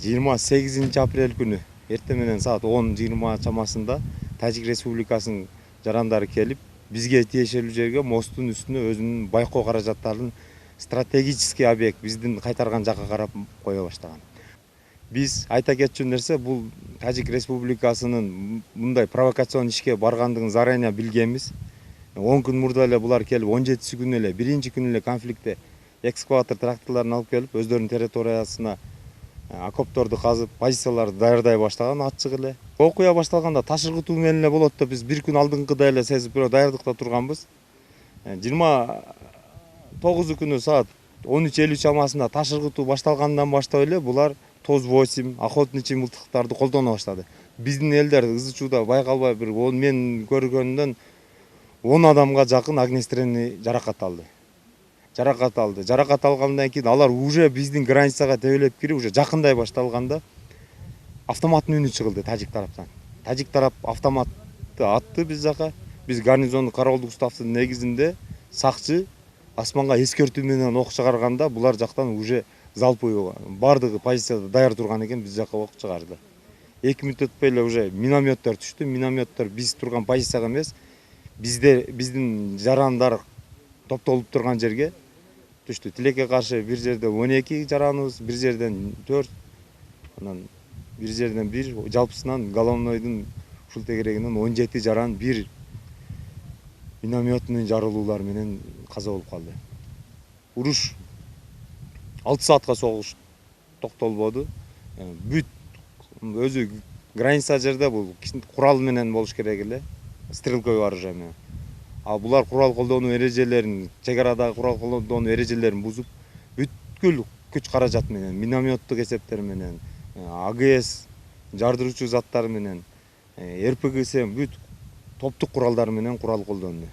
28 апрель күнү эртең менен саат 10:20 чамасында Тажик Республикасынын жарандары келип, бизге тиешелүү жерге мосттун үстүнө өзүнүн байкоо каражаттарын стратегический объект биздин кайтарган жакка карап кое баштаган. Биз айта кетчү нерсе, бул Тажик Республикасынын мындай провокацион ишке баргандыгын заранее билгенбиз. 10 күн мурда эле булар келип, 17 күнү эле, биринчи күнү эле конфликтте экскаватор тракторлорун алып келип, өздөрүнүн территориясына окопторду казып, позицияларды даярдай баштаган ачык эле. Окуя башталганда ташыргытуу менен эле болот деп биз бир күн алдыңкыдай эле сезип даярдыкта турганбыз. 29 күнү саат 13:50 чамасында ташыргытуу башталгандан баштап эле булар ТОЗ-8 охотничий мылтыктарды колдоно баштады. Биздин элдер ызы чууда байкалбай бир мен көргөндөн 10 адамга жакын огнестрельный жаракат алды. Жаракат алгандан кийин алар уже биздин границага тебелеп кирип, уже жакындай башталганда автоматтын үнү чыгылды тажик тараптан. Тажик тарап автоматты атты биз жака. Биз гарнизондун кароолдук уставдын негизинде сакчы асманга эскертүү менен ок чыгарганда булар жактан уже залпы бардыгы позицияда даяр турган экен, биз жака ок чыгарды. 2 мүнөт өтпөй эле уже минометтер түштү. Минометтер биз турган позицияга эмес, биздин жарандар топтолуп турган жерге түштү. Тилекке каршы бир жерде 12 жараныбыз, бир жерден 4, анан бир жерден 1, жалпысынан головнойдун ушул тегерегинен 17 жаран бир минометный жарылуулар менен каза болуп калды. Уруш 6 саатка согуш токтолбоду. Бүт өзү граница жерде бул курал менен болуш керек эле, стрелковый оружие менен. А булар курал колдонуу эрежелерин, чек арадагы курал колдонуу эрежелерин бузуп, бүткүл күч каражат менен, минометтик эсептер менен, АГС, жардыруучу заттар менен, РПГ бүт топтук куралдар менен курал колдонду.